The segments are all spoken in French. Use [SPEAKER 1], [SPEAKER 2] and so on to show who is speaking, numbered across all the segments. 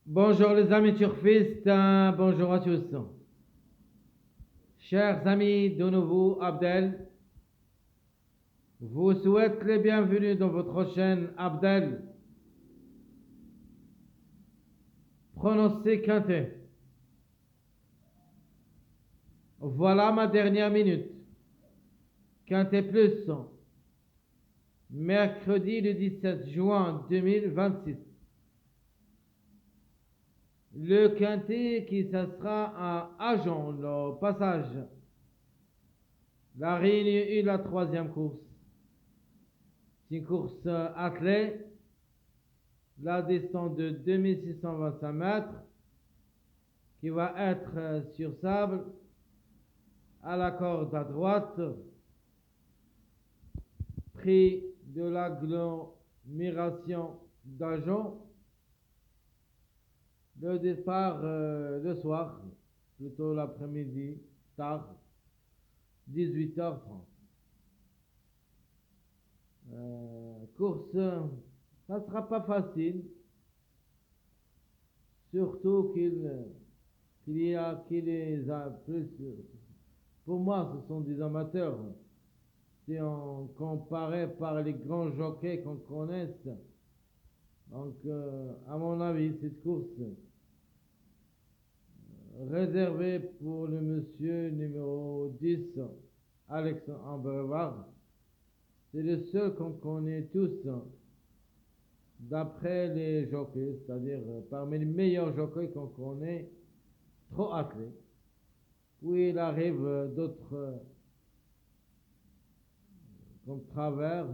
[SPEAKER 1] Bonjour les amis turfistes, bonjour à tous. Chers amis, de nouveau Abdel vous souhaite les bienvenus dans votre chaîne Abdel. Pronostic quintet. Voilà ma dernière minute. Quintet plus. Mercredi le 17 juin 2026. Le quintet qui sera à Agen, le passage. La Réunion 1, la troisième course. C'est une course attelée. La distance de 2625 mètres qui va être sur sable à la corde à droite, prix de l'agglomération d'Agen. Le départ le soir, plutôt l'après-midi, tard, 18h30. Course, ça ne sera pas facile, surtout qu'il les a plus. Pour moi, ce sont des amateurs. Si on comparait par les grands jockeys qu'on connaisse, donc à mon avis, cette course réservée pour le monsieur numéro 10, Alexandre Ambrevard, c'est le seul qu'on connaît tous d'après les jockeys, c'est-à-dire parmi les meilleurs jockeys qu'on connaît, trop athlètes. Puis il arrive d'autres comme Travers,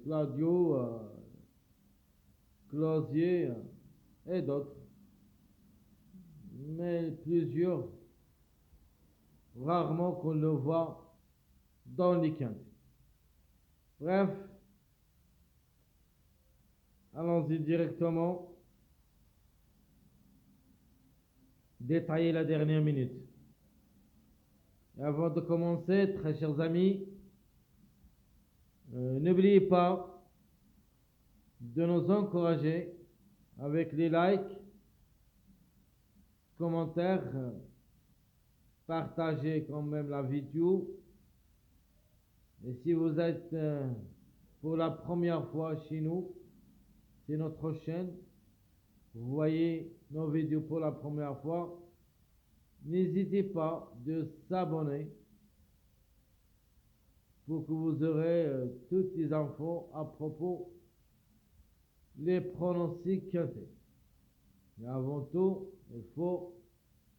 [SPEAKER 1] Claudio, Closier et d'autres. Mais plusieurs, rarement qu'on le voit dans les quintes. Bref, allons-y directement. Détailler la dernière minute. Et avant de commencer, très chers amis, n'oubliez pas de nous encourager avec les likes, commentaires, partagez quand même la vidéo. Et si vous êtes pour la première fois chez nous, c'est notre chaîne, vous voyez nos vidéos pour la première fois, n'hésitez pas de s'abonner pour que vous aurez toutes les infos à propos des pronostics quintés. Mais avant tout, il faut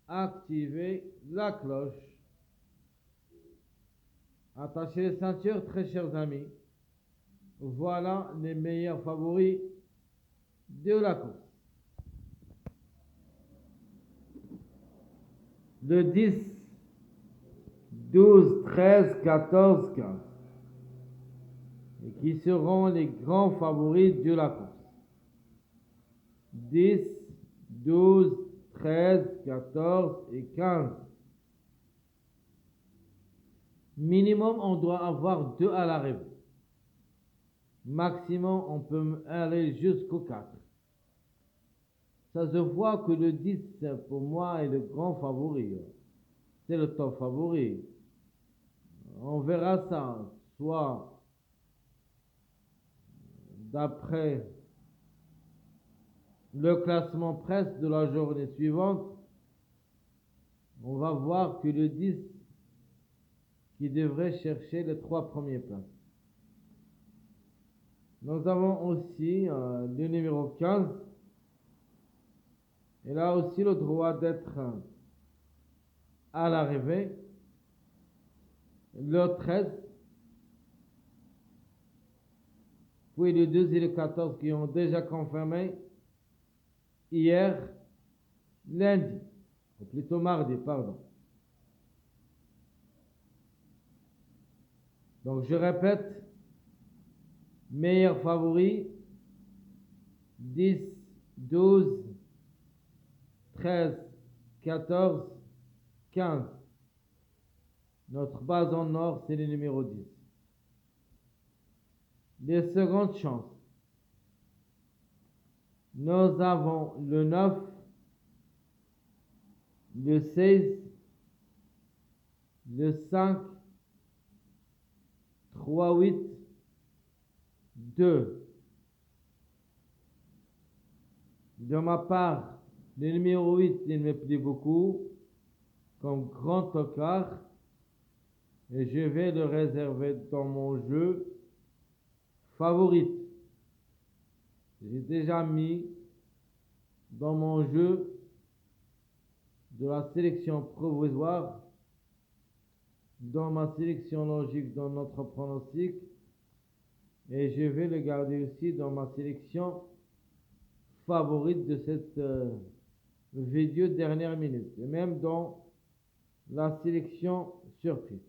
[SPEAKER 1] activer la cloche. Attachez les ceintures, très chers amis. Voilà les meilleurs favoris de la course. Le 10, 12, 13, 14, 15. Et qui seront les grands favoris de la course. 10, 12, 13, 14 et 15. Minimum, on doit avoir 2 à l'arrivée. Maximum, on peut aller jusqu'au 4. Ça se voit que le 10, pour moi, est le grand favori. C'est le top favori. On verra ça, soit d'après le classement presse de la journée suivante. On va voir que le 10 qui devrait chercher les 3 premiers places. Nous avons aussi le numéro 15. Il a aussi le droit d'être à l'arrivée. Le 13. Puis le 2 et le 14 qui ont déjà confirmé hier, lundi. Ou plutôt mardi, pardon. Donc je répète, meilleur favori, 10, 12, 13, 14, 15. Notre base en or, c'est le numéro 10. Les secondes chances. Nous avons le 9, le 16, le 5, 3, 8, 2. De ma part, le numéro 8, il me plaît beaucoup comme grand tocard et je vais le réserver dans mon jeu favori. J'ai déjà mis dans mon jeu de la sélection provisoire, dans ma sélection logique, dans notre pronostic, et je vais le garder aussi dans ma sélection favorite de cette vidéo dernière minute, et même dans la sélection surprise.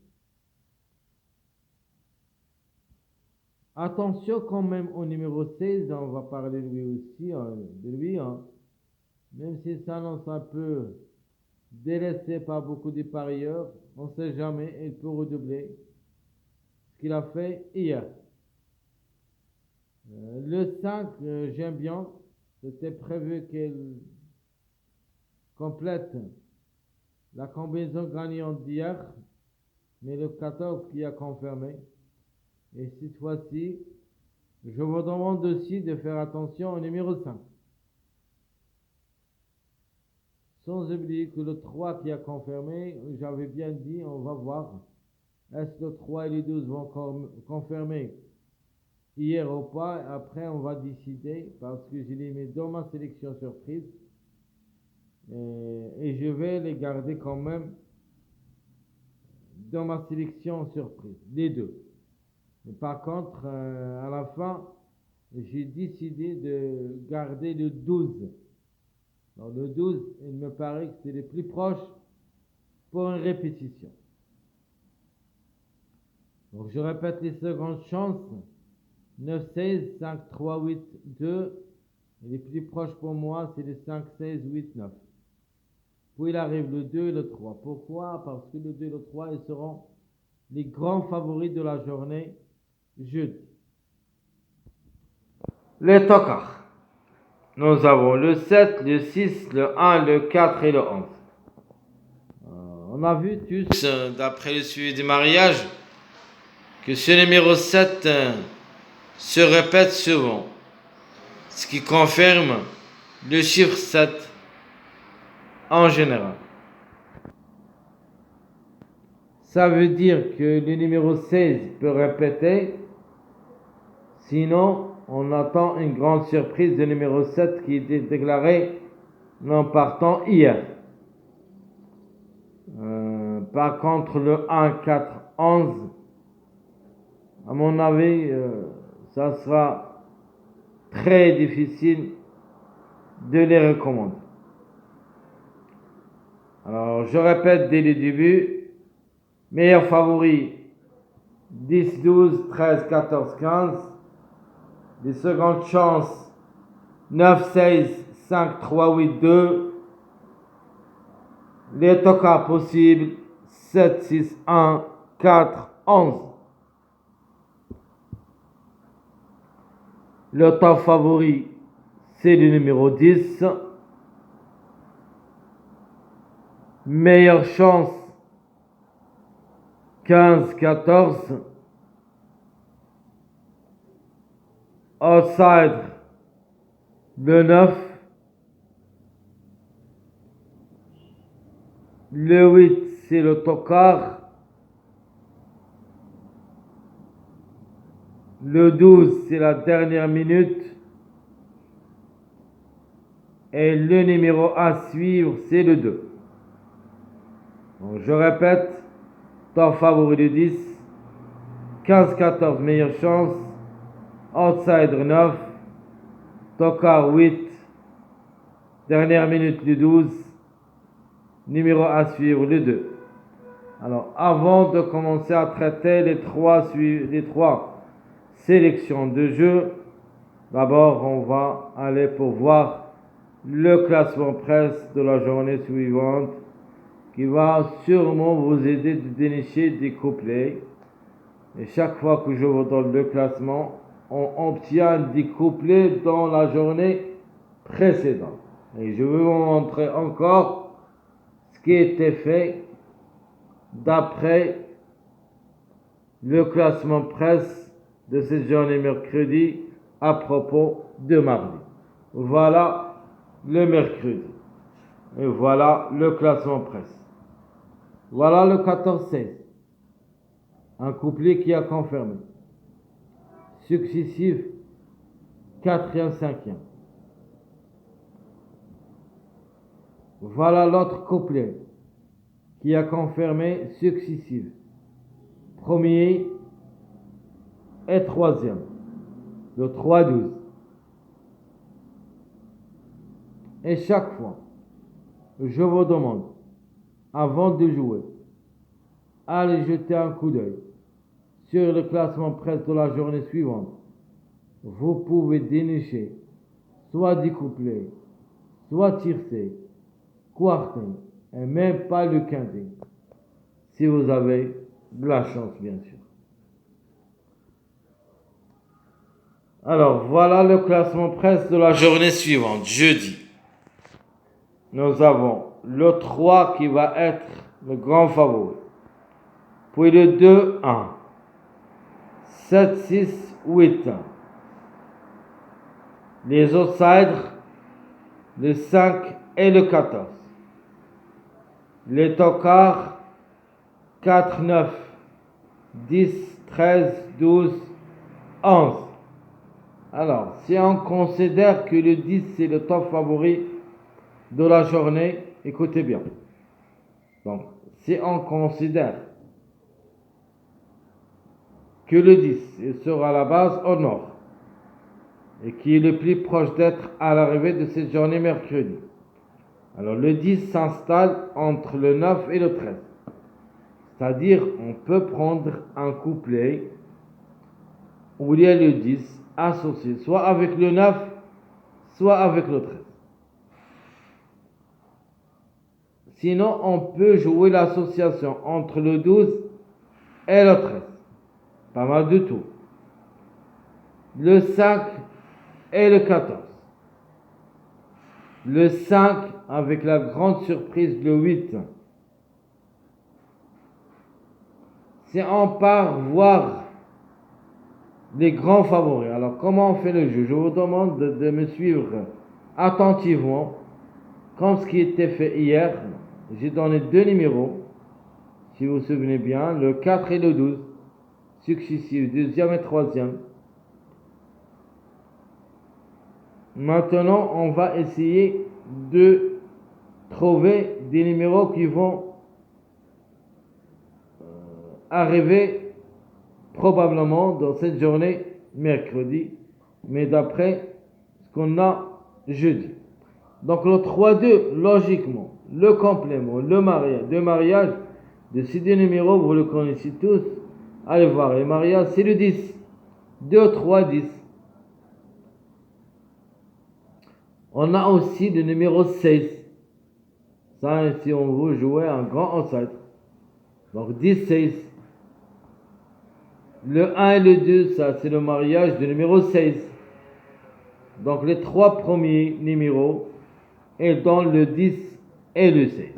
[SPEAKER 1] Attention quand même au numéro 16, on va parler de lui aussi, de lui, même si ça s'annonce un peu délaissé par beaucoup de parieurs, on ne sait jamais, il peut redoubler ce qu'il a fait hier. Le 5, j'aime bien, c'était prévu qu'il complète la combinaison gagnante d'hier, mais le 14 qui a confirmé. Et cette fois-ci, je vous demande aussi de faire attention au numéro 5. Sans oublier que le 3 qui a confirmé, j'avais bien dit, on va voir. Est-ce que le 3 et le 12 vont confirmer hier ou pas? Après, on va décider parce que je les mets dans ma sélection surprise. Et je vais les garder quand même dans ma sélection surprise, les deux. Mais par contre, à la fin, j'ai décidé de garder le 12. Alors, le 12, il me paraît que c'est le plus proche pour une répétition. Donc, je répète les secondes chances. 9, 16, 5, 3, 8, 2. Et les plus proches pour moi, c'est les 5, 16, 8, 9. Puis il arrive le 2 et le 3. Pourquoi? Parce que le 2 et le 3, ils seront les grands favoris de la journée jeudi. Les tocards. Nous avons le 7, le 6, le 1, le 4 et le 11. On a vu tous, d'après le suivi du mariage, que ce numéro 7 se répète souvent. Ce qui confirme le chiffre 7 en général. Ça veut dire que le numéro 16 peut répéter. Sinon, on attend une grande surprise du numéro 7 qui était déclaré non partant hier. Par contre, le 1, 4, 11, à mon avis, ça sera très difficile de les recommander. Alors, je répète dès le début, meilleur favori 10, 12, 13, 14, 15. Les secondes chances 9, 16, 5, 3, 8, 2. Les tocards possibles 7, 6, 1, 4, 11. Le temps favori, c'est le numéro 10. Meilleure chance 15, 14. Outside, le 9. Le 8, c'est le tocard. Le 12, c'est la dernière minute. Et le numéro à suivre, c'est le 2. Donc, je répète, temps favori le 10. 15, 14, meilleure chance. Outsider 9. Tocard 8. Dernière minute le 12. Numéro à suivre le 2. Alors, avant de commencer à traiter les trois sélections de jeu, d'abord on va aller pour voir le classement presse de la journée suivante qui va sûrement vous aider de dénicher des couplets. Et chaque fois que je vous donne le classement, on obtient des couplets dans la journée précédentes. Et je vais vous montrer encore ce qui a été fait d'après le classement presse de cette journée mercredi à propos de mardi. Voilà le mercredi. Et voilà le classement presse. Voilà le 14-16. Un couplet qui a confirmé. Successif, 4e, 5e. Voilà l'autre couplet qui a confirmé successif. 1er et 3e. Le 3-12. Et chaque fois, je vous demande, avant de jouer, allez jeter un coup d'œil sur le classement presse de la journée suivante. Vous pouvez dénicher soit des couplets, soit tiercé, quarté, et même pas le quintet, si vous avez de la chance, bien sûr. Alors, voilà le classement presse de la journée suivante, jeudi. Nous avons le 3 qui va être le grand favori. Puis le 2, 1. 7, 6, 8. Les outsiders, le 5 et le 14. Les tocards, 4, 9, 10, 13, 12, 11. Alors, si on considère que le 10 c'est le top favori de la journée, écoutez bien. Donc, si on considère que le 10 il sera à la base au nord et qui est le plus proche d'être à l'arrivée de cette journée mercredi, alors le 10 s'installe entre le 9 et le 13. C'est-à-dire, on peut prendre un couplet où il y a le 10 associé soit avec le 9, soit avec le 13. Sinon, on peut jouer l'association entre le 12 et le 13. Pas mal du tout. Le 5 et le 14. Le 5 avec la grande surprise, le 8. Si on part voir les grands favoris, alors comment on fait le jeu? Je vous demande de me suivre attentivement, comme ce qui était fait hier. J'ai donné 2 numéros, si vous vous souvenez bien, le 4 et le 12, successifs, 2e et 3e. Maintenant, on va essayer de trouver des numéros qui vont arriver probablement dans cette journée mercredi, mais d'après ce qu'on a jeudi. Donc le 3-2, logiquement, le complément, le mariage de ces deux numéros, vous le connaissez tous. Allez voir, les mariages, c'est le 10. 2, 3, 10. On a aussi le numéro 16. Ça, si on veut jouer un grand ancêtre. Donc 10, 16. Le 1 et le 2, ça c'est le mariage du numéro 16. Donc les 3 premiers numéros et dans le 10 et le 16.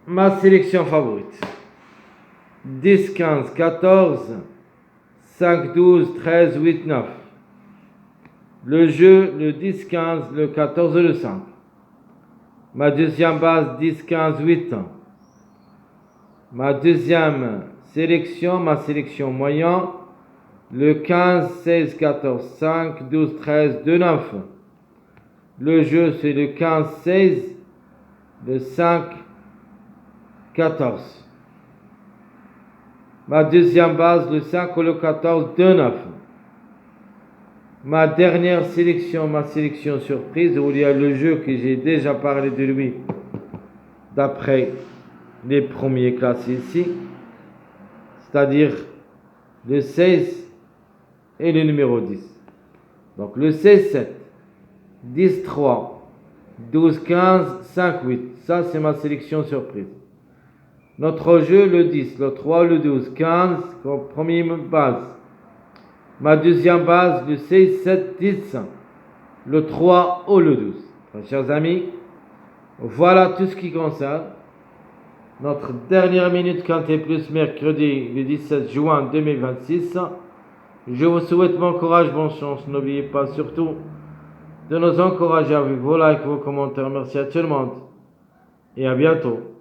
[SPEAKER 1] Ma sélection favorite. 10, 15, 14, 5, 12, 13, 8, 9. Le jeu, le 10, 15, le 14 et le 5. Ma deuxième base, 10, 15, 8. Ma deuxième sélection, ma sélection moyen, le 15, 16, 14, 5, 12, 13, 2, 9. Le jeu, c'est le 15, 16, le 5, 14. Ma deuxième base, le 5 ou le 14, 2, 9. Ma dernière sélection, ma sélection surprise, où il y a le jeu que j'ai déjà parlé de lui, d'après les premiers classés ici, c'est-à-dire le 16 et le numéro 10. Donc le 16, 7, 10, 3, 12, 15, 5, 8. Ça, c'est ma sélection surprise. Notre jeu, le 10, le 3, le 12, 15, comme première base. Ma deuxième base, le 6, 7, 10, le 3 ou le 12. Très chers amis, voilà tout ce qui concerne notre dernière minute Quintet Plus mercredi le 17 juin 2026. Je vous souhaite bon courage, bonne chance. N'oubliez pas surtout de nous encourager avec vos likes, vos commentaires. Merci à tout le monde et à bientôt.